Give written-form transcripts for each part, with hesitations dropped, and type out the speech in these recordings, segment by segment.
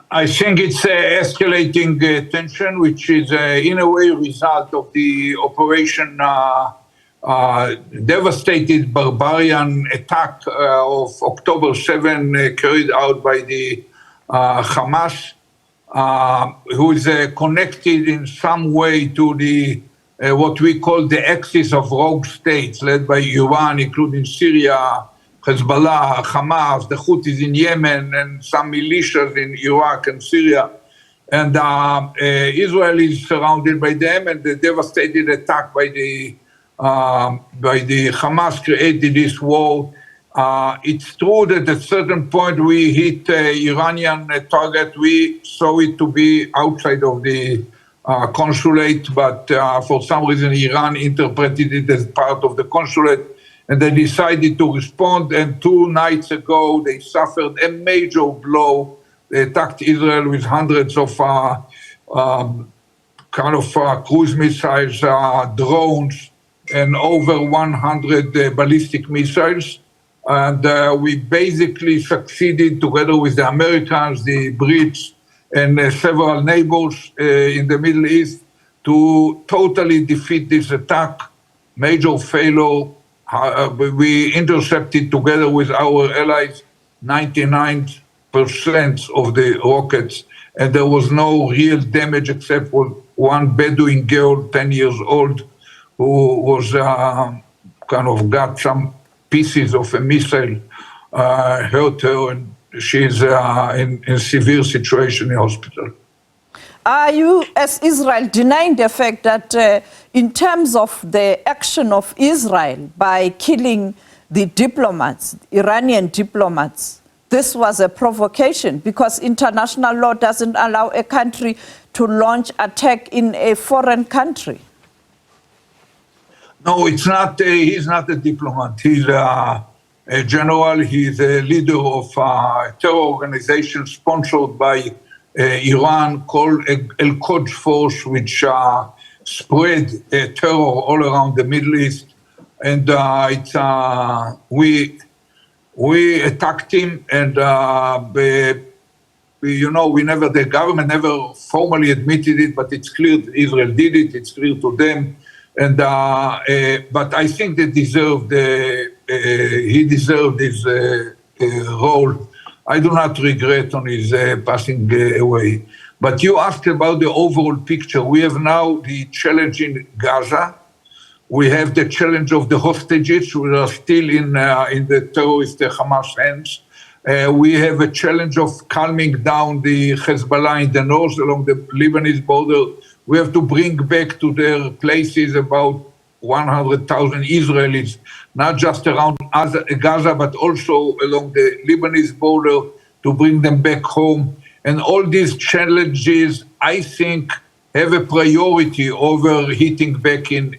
I think it's escalating tension, which is in a way a result of the operation devastated barbarian attack of October 7 carried out by the Hamas, who is connected in some way to the what we call the axis of rogue states led by Iran, including Syria, Hezbollah, Hamas, the Houthis in Yemen, and some militias in Iraq and Syria. And Israel is surrounded by them, and the devastated attack by the Hamas created this war. It's true that at a certain point we hit Iranian target. We saw it to be outside of the consulate, but for some reason Iran interpreted it as part of the consulate, and they decided to respond. And 2 nights ago they suffered a major blow. They attacked Israel with hundreds of cruise missiles, drones, and over 100 ballistic missiles. And we basically succeeded, together with the Americans, the Brits, and several neighbors in the Middle East, to totally defeat this attack. Major failure. We intercepted, together with our allies, 99% of the rockets, and there was no real damage except for one Bedouin girl, 10 years old, who was got some pieces of a missile hurt her, and she's in a severe situation in hospital. Are you, as Israel, denying the fact that in terms of the action of Israel by killing the diplomats, Iranian diplomats, this was a provocation? Because international law doesn't allow a country to launch attack in a foreign country. No, it's not. He's not a diplomat. He's a general. He's a leader of a terror organization sponsored by Iran called Al-Quds Force, which spread terror all around the Middle East. And we attacked him, and the government never formally admitted it, but it's clear Israel did it. It's clear to them. And but I think he deserved his role. I do not regret on his passing away. But you asked about the overall picture. We have now the challenge in Gaza. We have the challenge of the hostages who are still in the terrorist Hamas hands. We have a challenge of calming down the Hezbollah in the north along the Lebanese border. We have to bring back to their places about 100,000 Israelis, not just around Gaza, but also along the Lebanese border, to bring them back home. And all these challenges, I think, have a priority over hitting back in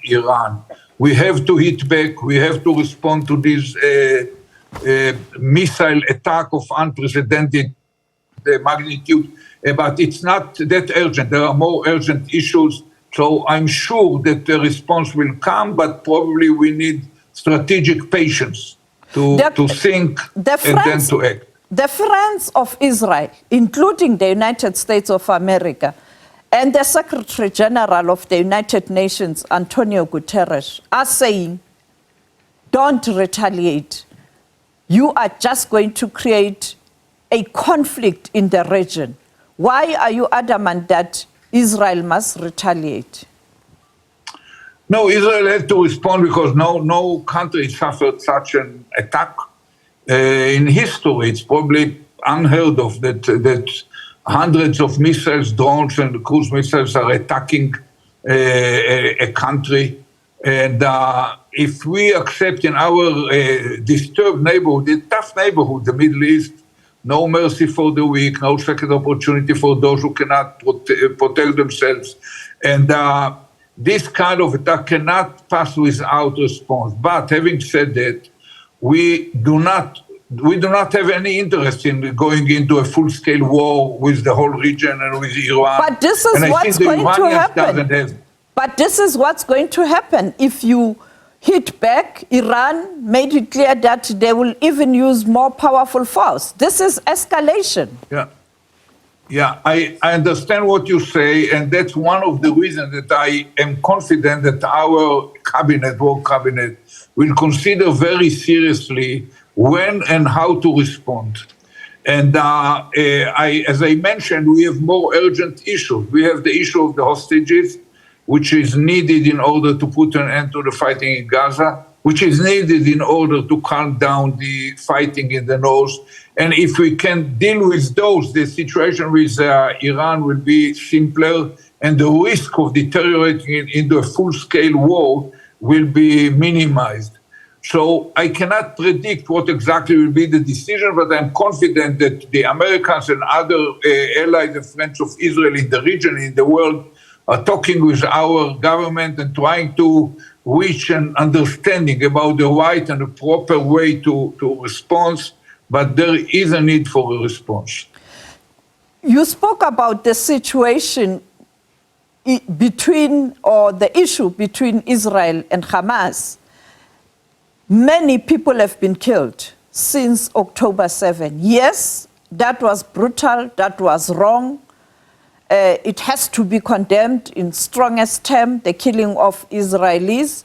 Iran. We have to hit back. We have to respond to this missile attack of unprecedented magnitude. But it's not that urgent. There are more urgent issues. So I'm sure that the response will come, but probably we need strategic patience to think and then to act. The friends of Israel, including the United States of America, and the Secretary General of the United Nations, Antonio Guterres, are saying, don't retaliate. You are just going to create a conflict in the region. Why are you adamant that Israel must retaliate? No, Israel has to respond because no country suffered such an attack in history. It's probably unheard of that hundreds of missiles, drones, and cruise missiles are attacking a country. And if we accept in our disturbed neighborhood, a tough neighborhood, the Middle East, no mercy for the weak, no second opportunity for those who cannot protect themselves. And this kind of attack cannot pass without response. But having said that, we do not have any interest in going into a full-scale war with the whole region and with Iran. But this is what's going to happen. But this is what's going to happen if you hit back. Iran made it clear that they will even use more powerful force. This is escalation. Yeah. Yeah, I understand what you say, and that's one of the reasons that I am confident that our cabinet, work cabinet, will consider very seriously when and how to respond. And as I mentioned, we have more urgent issues. We have the issue of the hostages, which is needed in order to put an end to the fighting in Gaza, which is needed in order to calm down the fighting in the north. And if we can deal with those, the situation with Iran will be simpler, and the risk of deteriorating into a full-scale war will be minimized. So I cannot predict what exactly will be the decision, but I'm confident that the Americans and other allies and friends of Israel in the region, in the world, are talking with our government and trying to reach an understanding about the right and the proper way to respond, but there is a need for a response. You spoke about the situation between, or the issue between Israel and Hamas. Many people have been killed since October 7. Yes, that was brutal, that was wrong. It has to be condemned in strongest terms, the killing of Israelis.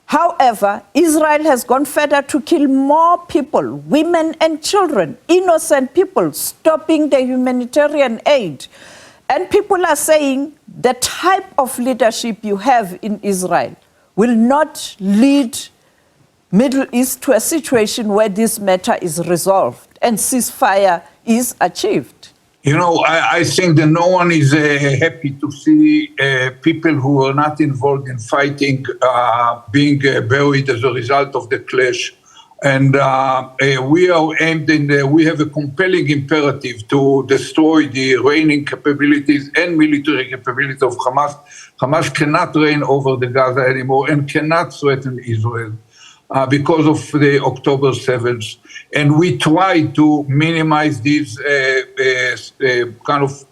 However, Israel has gone further to kill more people, women and children, innocent people, stopping the humanitarian aid. And people are saying the type of leadership you have in Israel will not lead Middle East to a situation where this matter is resolved and ceasefire is achieved. You know, I think that no one is happy to see people who are not involved in fighting being buried as a result of the clash. And we are aimed in, we have a compelling imperative to destroy the reigning capabilities and military capabilities of Hamas. Hamas cannot reign over the Gaza anymore and cannot threaten Israel because of the October 7th. And we try to minimize these kind of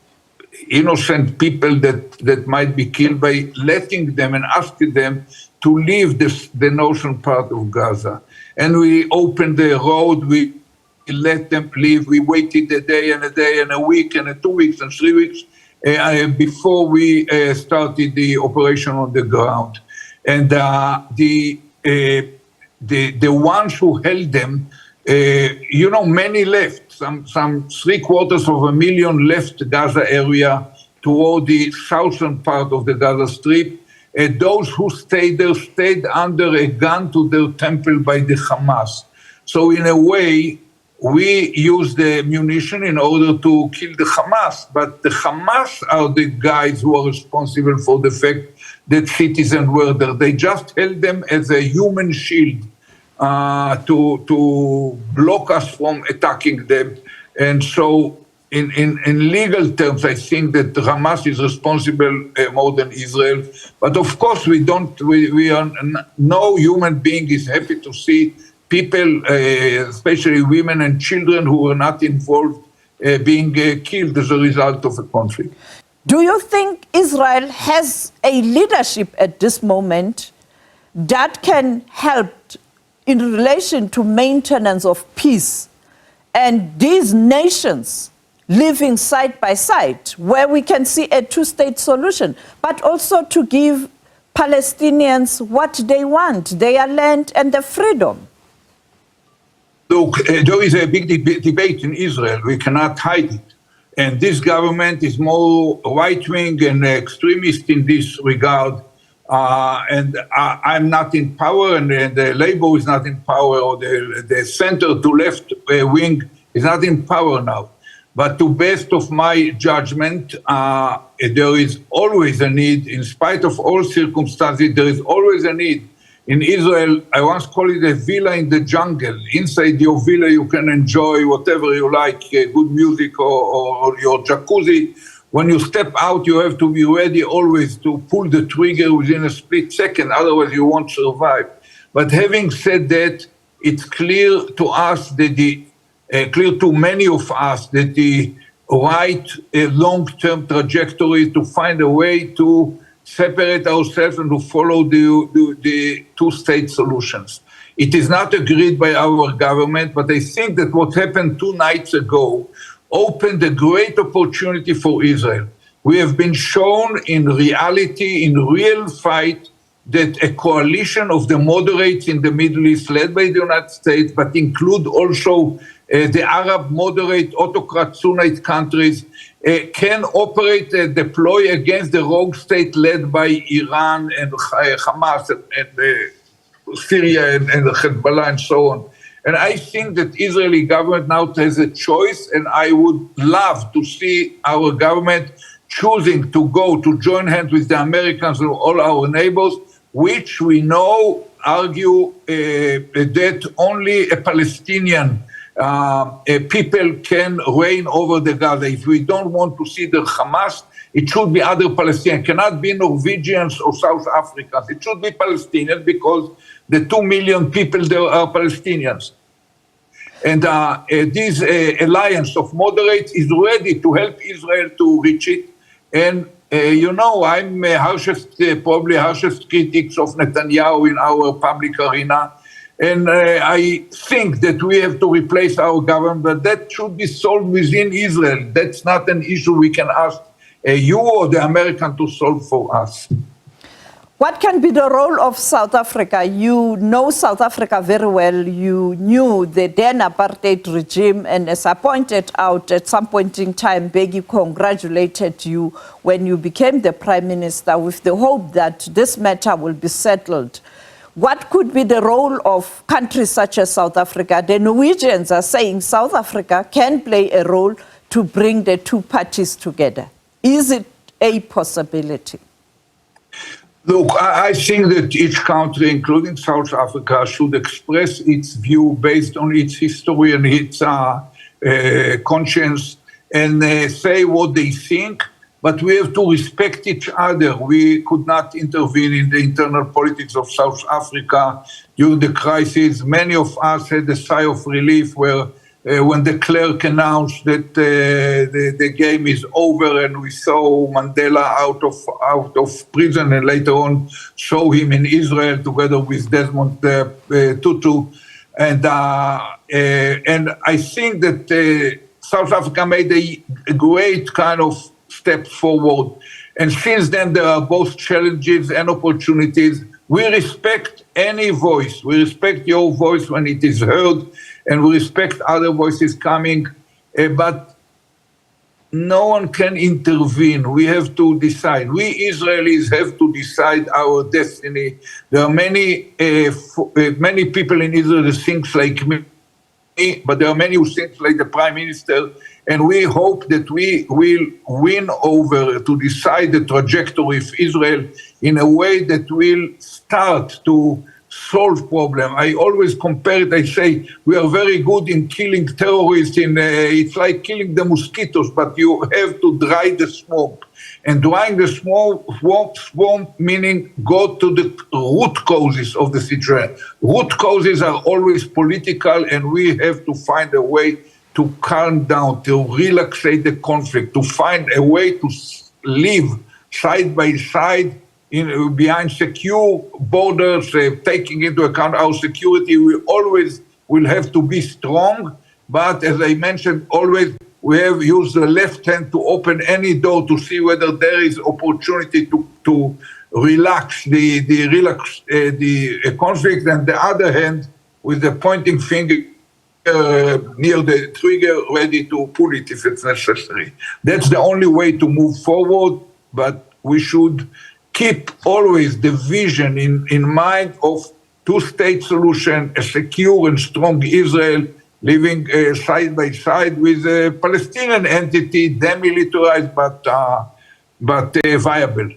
innocent people that might be killed by letting them and asking them to leave the northern part of Gaza. And we opened the road, we let them leave. We waited a day and a week and 2 weeks and 3 weeks before we started the operation on the ground. And the ones who held them, you know, many left. Some 750,000 left Gaza area toward the southern part of the Gaza Strip. Those who stayed there stayed under a gun to their temple by the Hamas. So in a way, we use the munition in order to kill the Hamas, but the Hamas are the guys who are responsible for the fact that citizens were there. They just held them as a human shield to block us from attacking them. And so in legal terms, I think that Hamas is responsible more than Israel. But of course, no human being is happy to see people, especially women and children who were not involved, being killed as a result of a conflict. Do you think Israel has a leadership at this moment that can help in relation to maintenance of peace and these nations living side by side, where we can see a two-state solution, but also to give Palestinians what they want, their land and their freedom? Look, there is a big debate in Israel. We cannot hide it. And this government is more right-wing and extremist in this regard. And I'm not in power, and the Labour is not in power, or the center to left wing is not in power now. But to best of my judgment, there is always a need, in spite of all circumstances, there is always a need. In Israel, I once called it a villa in the jungle. Inside your villa, you can enjoy whatever you like, good music or your jacuzzi. When you step out, you have to be ready always to pull the trigger within a split second, otherwise you won't survive. But having said that, it's clear to us that clear to many of us that the right long-term trajectory is to find a way to separate ourselves and to follow the two-state solutions. It is not agreed by our government, but I think that what happened 2 nights ago opened a great opportunity for Israel. We have been shown in reality, in real fight, that a coalition of the moderates in the Middle East, led by the United States, but include also the Arab moderate autocrat Sunnite countries, can operate, deploy against the rogue state led by Iran and Hamas and Syria and Hezbollah and so on. And I think that Israeli government now has a choice, and I would love to see our government choosing to go to join hands with the Americans and all our neighbors, which we know argue that only a Palestinian people can reign over the Gaza. If we don't want to see the Hamas, it should be other Palestinians. It cannot be Norwegians or South Africans. It should be Palestinians because the 2 million people there are Palestinians. And this alliance of moderates is ready to help Israel to reach it. And you know, I'm probably harshest critics of Netanyahu in our public arena. And I think that we have to replace our government, but that should be solved within Israel. That's not an issue we can ask you or the American to solve for us. What can be the role of South Africa? You know South Africa very well. You knew the then apartheid regime, and as I pointed out, at some point in time, Begi congratulated you when you became the Prime Minister with the hope that this matter will be settled. What could be the role of countries such as South Africa? The Norwegians are saying South Africa can play a role to bring the two parties together. Is it a possibility? Look, I think that each country, including South Africa, should express its view based on its history and its conscience and say what they think, but we have to respect each other. We could not intervene in the internal politics of South Africa during the crisis. Many of us had a sigh of relief where when the clerk announced that the game is over, and we saw Mandela out of prison, and later on saw him in Israel together with Desmond Tutu, and I think that South Africa made a great kind of step forward, and since then there are both challenges and opportunities. We respect any voice. We respect your voice when it is heard, and we respect other voices coming, but no one can intervene. We have to decide. We Israelis have to decide our destiny. There are many people in Israel who think like me, but there are many who think like the Prime Minister, and we hope that we will win over to decide the trajectory of Israel in a way that will start to solve problem. I always compare it, I say, we are very good in killing terrorists. It's like killing the mosquitoes, but you have to dry the smoke. And drying the smoke meaning go to the root causes of the situation. Root causes are always political, and we have to find a way to calm down, to relaxate the conflict, to find a way to live side by side behind secure borders, taking into account our security. We always will have to be strong, but as I mentioned, always we have used the left hand to open any door to see whether there is opportunity to relax the conflict, and the other hand with the pointing finger near the trigger, ready to pull it if it's necessary. That's the only way to move forward, but we should keep always the vision in mind of two-state solution, a secure and strong Israel living side by side with a Palestinian entity, demilitarized but viable.